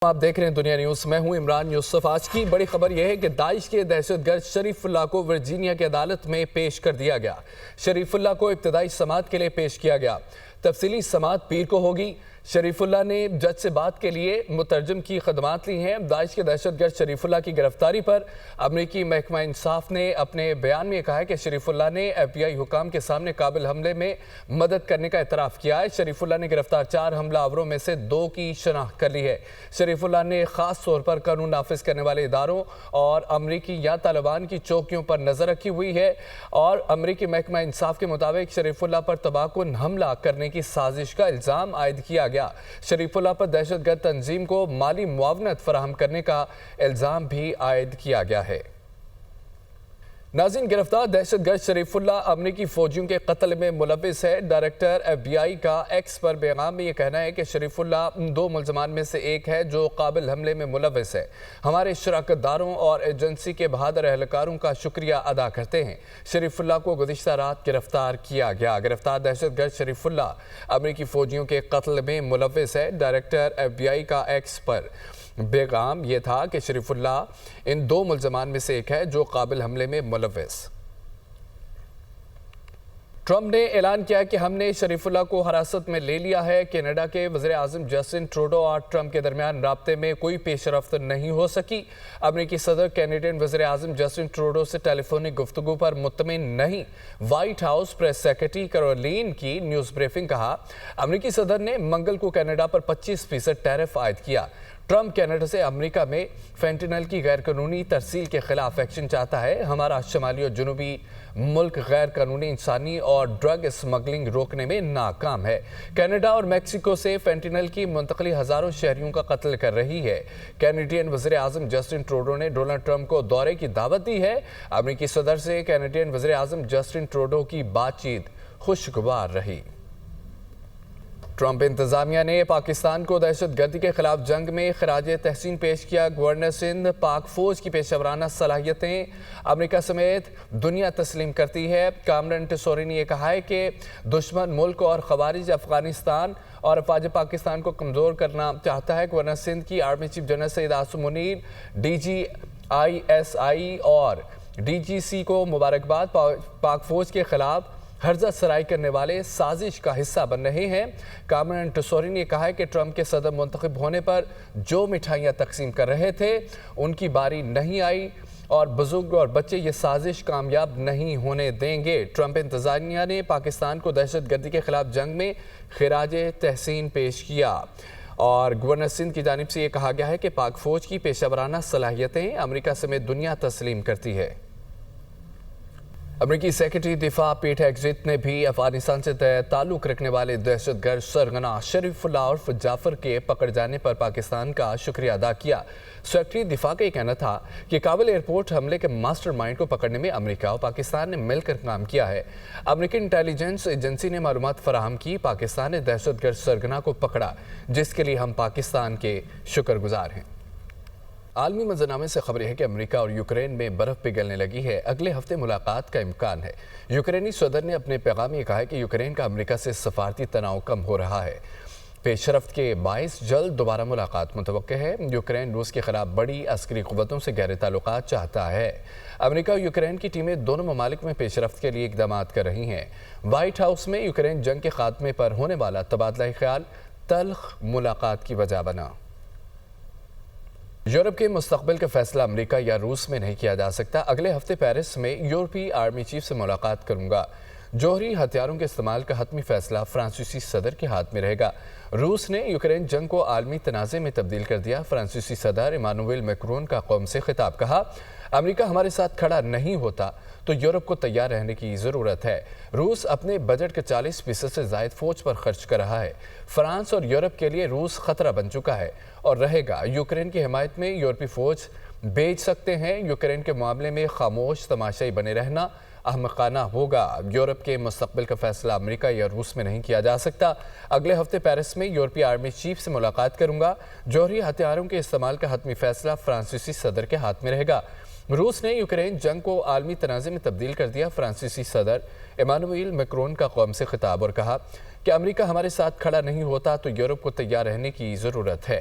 آپ دیکھ رہے ہیں دنیا نیوز. میں ہوں عمران یوسف. آج کی بڑی خبر یہ ہے کہ داعش کے دہشت گرد شریف اللہ کو ورجینیا کی عدالت میں پیش کر دیا گیا. شریف اللہ کو ابتدائی سماعت کے لیے پیش کیا گیا. تفصیلی سماعت پیر کو ہوگی. شریف اللہ نے جج سے بات کے لیے مترجم کی خدمات لی ہیں. داعش کے دہشت گرد شریف اللہ کی گرفتاری پر امریکی محکمہ انصاف نے اپنے بیان میں کہا ہے کہ شریف اللہ نے ایف بی آئی حکام کے سامنے کابل حملے میں مدد کرنے کا اعتراف کیا ہے. شریف اللہ نے گرفتار 4 حملہ آوروں میں سے 2 کی شناخت کر لی ہے. شریف اللہ نے خاص طور پر قانون نافذ کرنے والے اداروں اور امریکی یا طالبان کی چوکیوں پر نظر رکھی ہوئی ہے اور امریکی محکمہ انصاف کے مطابق شریف اللہ پر تباہ کن حملہ کرنے کی سازش کا الزام عائد کیا گیا. شریف اللہ پر دہشت گرد تنظیم کو مالی معاونت فراہم کرنے کا الزام بھی عائد کیا گیا ہے. ناظرین، گرفتار دہشت گرد شریف اللہ امریکی فوجیوں کے قتل میں ملوث ہے. ڈائریکٹر ایف بی آئی کا ایکس پر پیغام میں یہ کہنا ہے کہ شریف اللہ 2 ملزمان میں سے ایک ہے جو قابل حملے میں ملوث ہے. ہمارے شراکت داروں اور ایجنسی کے بہادر اہلکاروں کا شکریہ ادا کرتے ہیں. شریف اللہ کو گزشتہ رات گرفتار کیا گیا. گرفتار دہشت گرد شریف اللہ امریکی فوجیوں کے قتل میں ملوث ہے. ڈائریکٹر ایف بی آئی کا ایکس پر پیغام یہ تھا کہ شریف اللہ ان 2 ملزمان میں سے ایک ہے جو قابل حملے میں ملوث. ٹرمپ نے اعلان کیا کہ ہم نے شریف اللہ کو حراست میں لے لیا ہے. کینیڈا کے وزیر اعظم جسٹن ٹروڈو اور ٹرمپ کے درمیان رابطے میں کوئی پیش رفت نہیں ہو سکی. امریکی صدر کینیڈین وزیر اعظم جسٹن ٹروڈو سے ٹیلی فونک گفتگو پر مطمئن نہیں. White house press secretary Caroline کی نیوز بریفنگ. کہا امریکی صدر نے منگل کو کینیڈا پر 25% ٹیرف عائد کیا. ٹرمپ کینیڈا سے امریکہ میں فینٹنل کی غیر قانونی ترسیل کے خلاف ایکشن چاہتا ہے. ہمارا شمالی اور جنوبی ملک غیر قانونی انسانی اور ڈرگ اسمگلنگ روکنے میں ناکام ہے. کینیڈا اور میکسیکو سے فینٹنل کی منتقلی ہزاروں شہریوں کا قتل کر رہی ہے. کینیڈین وزیر اعظم جسٹن ٹروڈو نے ڈونلڈ ٹرمپ کو دورے کی دعوت دی ہے. امریکی صدر سے کینیڈین وزیر اعظم جسٹن ٹروڈو کی بات چیت خوشگوار رہی. ٹرمپ انتظامیہ نے پاکستان کو دہشت گردی کے خلاف جنگ میں خراج تحسین پیش کیا. گورنر سندھ پاک فوج کی پیشہ ورانہ صلاحیتیں امریکہ سمیت دنیا تسلیم کرتی ہے. کامرن ٹیسوری نے یہ کہا ہے کہ دشمن ملک اور خوارج افغانستان اور افواج پاکستان کو کمزور کرنا چاہتا ہے. گورنر سندھ کی army chief general Syed Asim Munir D G I S I اور ڈی جی سی کو مبارکباد. پاک فوج کے خلاف ہرزہ سرائی کرنے والے سازش کا حصہ بن رہے ہیں. کامرن ٹیسوری نے کہا ہے کہ ٹرمپ کے صدر منتخب ہونے پر جو مٹھائیاں تقسیم کر رہے تھے ان کی باری نہیں آئی اور بزرگ اور بچے یہ سازش کامیاب نہیں ہونے دیں گے. ٹرمپ انتظامیہ نے پاکستان کو دہشت گردی کے خلاف جنگ میں خراج تحسین پیش کیا اور گورنر سندھ کی جانب سے یہ کہا گیا ہے کہ پاک فوج کی پیشہ ورانہ صلاحیتیں امریکہ سمیت دنیا تسلیم کرتی ہے. امریکی سیکرٹری دفاع پیٹ ہیگزیت نے بھی افغانستان سے تعلق رکھنے والے دہشت گرد سرغنہ شریف اللہ عرف جعفر کے پکڑ جانے پر پاکستان کا شکریہ ادا کیا. سیکرٹری دفاع کا یہ کہنا تھا کہ کابل ایئرپورٹ حملے کے ماسٹر مائنڈ کو پکڑنے میں امریکہ اور پاکستان نے مل کر کام کیا ہے. امریکی انٹیلیجنس ایجنسی نے معلومات فراہم کی. پاکستان نے دہشت گرد سرغنہ کو پکڑا جس کے لیے ہم پاکستان کے شکر گزار ہیں. عالمی منظرنامے سے خبر ہے کہ امریکہ اور یوکرین میں برف پگھلنے لگی ہے. اگلے ہفتے ملاقات کا امکان ہے. یوکرینی صدر نے اپنے پیغام میں کہا ہے کہ یوکرین کا امریکہ سے سفارتی تناؤ کم ہو رہا ہے. پیش رفت کے باعث جلد دوبارہ ملاقات متوقع ہے. یوکرین روس کے خلاف بڑی عسکری قوتوں سے گہرے تعلقات چاہتا ہے. امریکہ اور یوکرین کی ٹیمیں دونوں ممالک میں پیش رفت کے لیے اقدامات کر رہی ہیں. وائٹ ہاؤس میں یوکرین جنگ کے خاتمے پر ہونے والا تبادلہ خیال تلخ ملاقات کی وجہ بنا. یورپ کے مستقبل کا فیصلہ امریکہ یا روس میں نہیں کیا جا سکتا. اگلے ہفتے پیرس میں یورپی آرمی چیف سے ملاقات کروں گا. جوہری ہتھیاروں کے استعمال کا حتمی فیصلہ فرانسیسی صدر کے ہاتھ میں رہے گا. روس نے یوکرین جنگ کو عالمی تنازع میں تبدیل کر دیا. فرانسیسی صدر ایمانوئل میکرون کا قوم سے خطاب. کہا امریکہ ہمارے ساتھ کھڑا نہیں ہوتا تو یورپ کو تیار رہنے کی ضرورت ہے. روس اپنے بجٹ کے 40% سے زائد فوج پر خرچ کر رہا ہے. فرانس اور یورپ کے لیے روس خطرہ بن چکا ہے اور رہے گا. یوکرین کی حمایت میں یورپی فوج بھیج سکتے ہیں. یوکرین کے معاملے میں خاموش تماشائی بنے رہنا احمقانہ ہوگا. یورپ کے مستقبل کا فیصلہ امریکہ یا روس میں نہیں کیا جا سکتا. اگلے ہفتے پیرس میں یورپی آرمی چیف سے ملاقات کروں گا. جوہری ہتھیاروں کے استعمال کا حتمی فیصلہ فرانسیسی صدر کے ہاتھ میں رہے گا. روس نے یوکرین جنگ کو عالمی تنازع میں تبدیل کر دیا. فرانسیسی صدر ایمانوئل میکرون کا قوم سے خطاب اور کہا کہ امریکہ ہمارے ساتھ کھڑا نہیں ہوتا تو یورپ کو تیار رہنے کی ضرورت ہے.